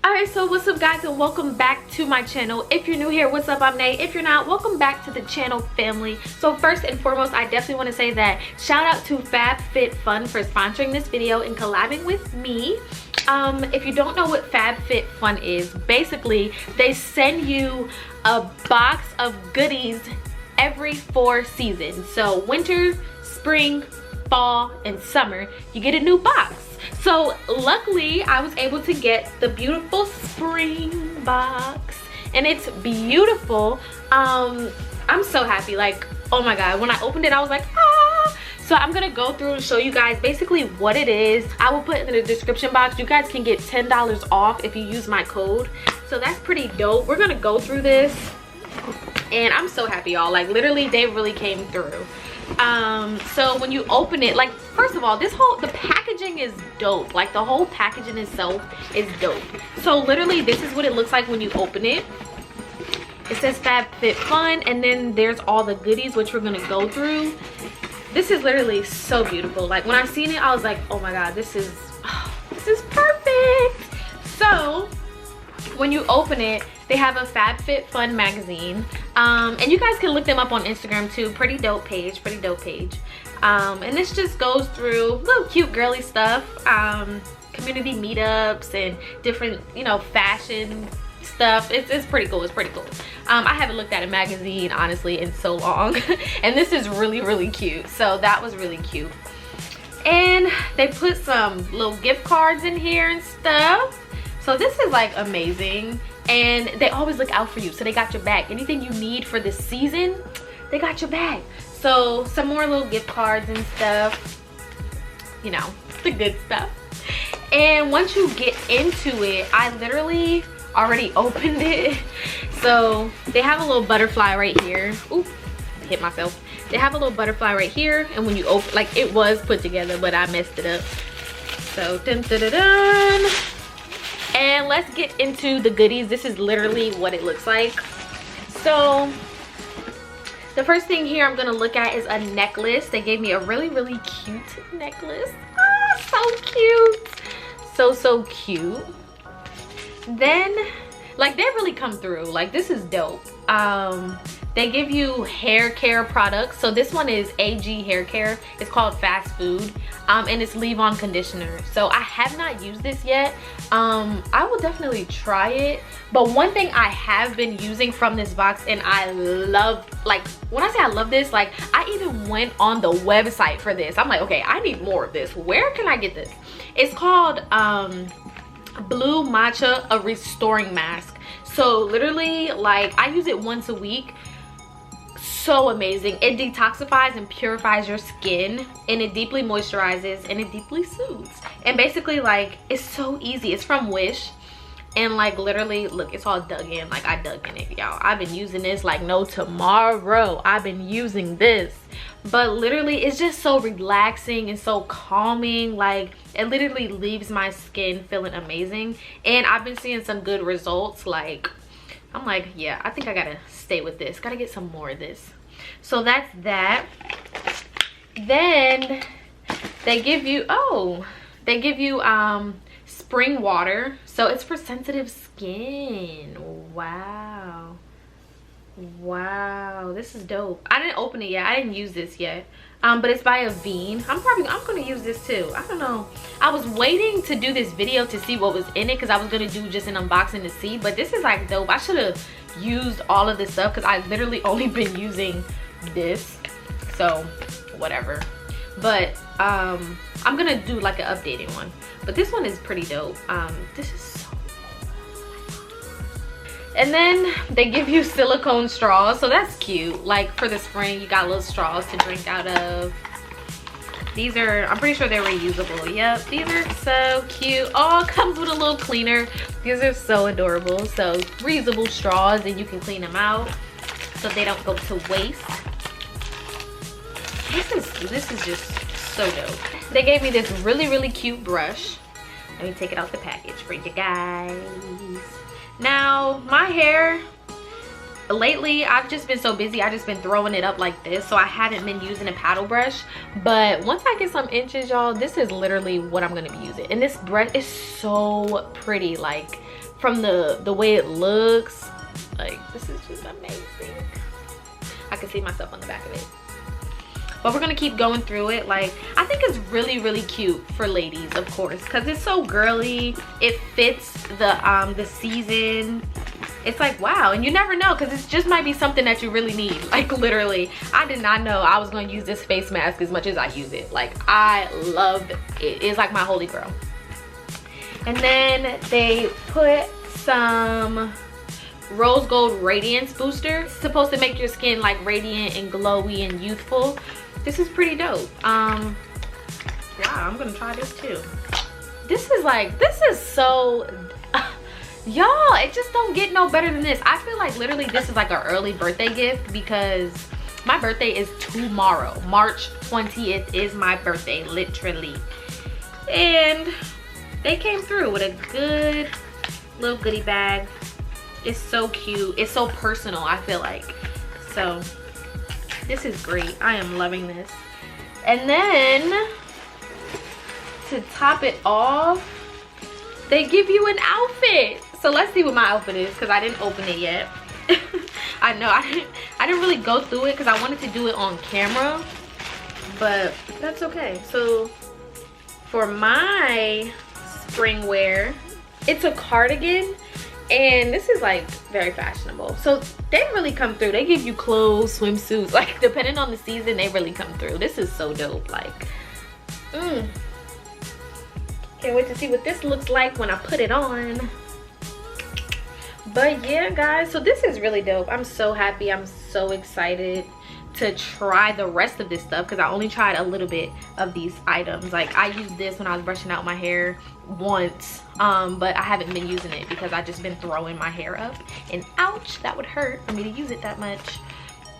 Alright, so what's up guys, and welcome back to my channel. If you're new here, what's up? I'm Nate. If you're not, welcome back to the channel family. So first and foremost, I definitely want to say that shout out to FabFitFun for sponsoring this video and collabing with me. If you don't know what FabFitFun is, basically they send you a box of goodies every 4 seasons. So winter, spring, fall, and summer, you get a new box. So luckily I was able to get the beautiful spring box, and it's beautiful. I'm so happy, like, oh my god, when I opened it I was like, ah. So I'm gonna go through and show you guys basically what it is. I will put it in the description box. You guys can get $10 off if you use my code, so that's pretty dope. We're gonna go through this and I'm so happy, y'all. Like, literally they really came through. So when you open it, like, first of all, the packaging is dope. Like, the whole packaging itself is dope. So literally this is what it looks like when you open it. It says FabFitFun, and then there's all the goodies which we're gonna go through. This is literally so beautiful. Like, when I seen it I was like, oh my god, this is perfect. So when you open it, they have a FabFitFun magazine, and you guys can look them up on Instagram too. Pretty dope page. And this just goes through little cute girly stuff, community meetups and different, you know, fashion stuff. It's pretty cool. I haven't looked at a magazine honestly in so long and this is really cute. So that was really cute. And they put some little gift cards in here and stuff. So this is like amazing, and they always look out for you, so they got your back. Anything you need for this season, they got your back. So some more little gift cards and stuff, you know, the good stuff. And once you get into it, I literally already opened it. So they have a little butterfly right here. Oop, hit myself. They have a little butterfly right here, and when you open, like, it was put together but I messed it up. So dun dun dun dun. And let's get into the goodies. This is literally what it looks like. So the first thing here I'm gonna look at is a necklace. They gave me a really cute necklace. Ah, so cute. So cute. Then, like, they really come through. Like, this is dope. They give you hair care products. So this one is AG hair care. It's called Fast Food, and it's leave-on conditioner. So I have not used this yet. I will definitely try it. But one thing I have been using from this box, and I love, like, when I say I love this, like, I even went on the website for this. I'm like, okay, I need more of this. Where can I get this? It's called Blue Matcha, a restoring mask. So literally, like, I use it once a week. So amazing. It detoxifies and purifies your skin, and it deeply moisturizes and it deeply soothes. And basically, like, it's so easy. It's from Wish, and like, literally, look, it's all dug in. Like, I dug in it, y'all. I've been using this like no tomorrow. I've been using this, but literally it's just so relaxing and so calming. Like, it literally leaves my skin feeling amazing, and I've been seeing some good results. Like, I'm like, yeah, I think I gotta stay with this. Gotta get some more of this. So that's that. Then they give you, spring water. So it's for sensitive skin. Wow, this is dope. I didn't open it yet. I didn't use this yet. But it's by Avene. I'm gonna use this too. I don't know, I was waiting to do this video to see what was in it, because I was gonna do just an unboxing to see. But this is like dope. I should have used all of this stuff, because I literally only been using this, so whatever. But I'm gonna do like an updated one, but this one is pretty dope. This is so cool. And then they give you silicone straws, so that's cute. Like, for the spring, you got little straws to drink out of. These are, I'm pretty sure they're reusable. Yep, these are so cute. Oh, it comes with a little cleaner. These are so adorable. So reusable straws, and you can clean them out so they don't go to waste. This is just so dope. They gave me this really cute brush. Let me take it out the package for you guys. Now, my hair, lately I've just been so busy, I just been throwing it up like this, so I haven't been using a paddle brush. But once I get some inches, y'all, this is literally what I'm gonna be using. And this brush is so pretty, like from the way it looks, like this is just amazing. I can see myself on the back of it. But we're gonna keep going through it. Like, I think it's really, really cute for ladies, of course, because it's so girly. It fits the season. It's like, wow. And you never know, because it just might be something that you really need. Like, literally, I did not know I was gonna use this face mask as much as I use it. Like, I love it. It's like my holy grail. And then they put some rose gold radiance booster. It's supposed to make your skin like radiant and glowy and youthful. This is pretty dope. Wow, I'm gonna try this too. This is so y'all, it just don't get no better than this. I feel like literally this is like an early birthday gift, because my birthday is tomorrow. March 20th is my birthday, literally. And they came through with a good little goodie bag. It's so cute. It's so personal, I feel like. So this is great. I am loving this. And then to top it off, they give you an outfit. So let's see what my outfit is, because I didn't open it yet. I know I didn't really go through it because I wanted to do it on camera, but that's okay. So for my spring wear, it's a cardigan. And this is like very fashionable. So they really come through. They give you clothes, swimsuits, like depending on the season, they really come through. This is so dope. Like, can't wait to see what this looks like when I put it on. But yeah, guys, so this is really dope. I'm so happy. I'm so excited to try the rest of this stuff, because I only tried a little bit of these items. Like, I used this when I was brushing out my hair once, but I haven't been using it because I just been throwing my hair up, and ouch, that would hurt for me to use it that much.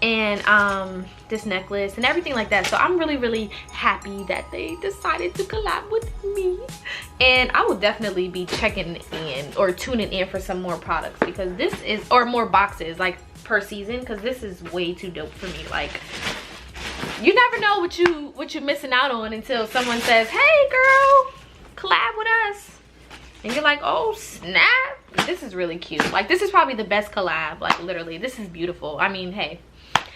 And this necklace and everything like that. So I'm really, really happy that they decided to collab with me, and I will definitely be checking in or tuning in for some more products, because this is, or more boxes like per season, because this is way too dope for me. Like, you never know what you're missing out on until someone says, hey girl, collab with us, and you're like, oh snap. This is really cute. Like, this is probably the best collab. Like, literally, this is beautiful. I mean, hey.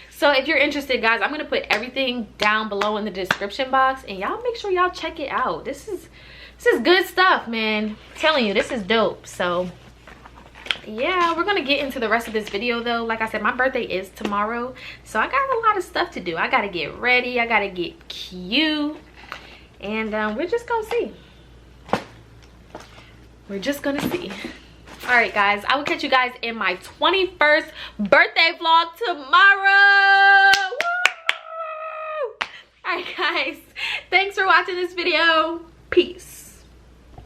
So if you're interested, guys, I'm gonna put everything down below in the description box, and y'all make sure y'all check it out. This is good stuff, man. I'm telling you, this is dope. So yeah, we're gonna get into the rest of this video though. Like I said, my birthday is tomorrow, so I got a lot of stuff to do. I gotta get ready, I gotta get cute, and we're just gonna see. We're just gonna see. All right, guys, I will catch you guys in my 21st birthday vlog tomorrow. Woo! All right, guys, thanks for watching this video. Peace.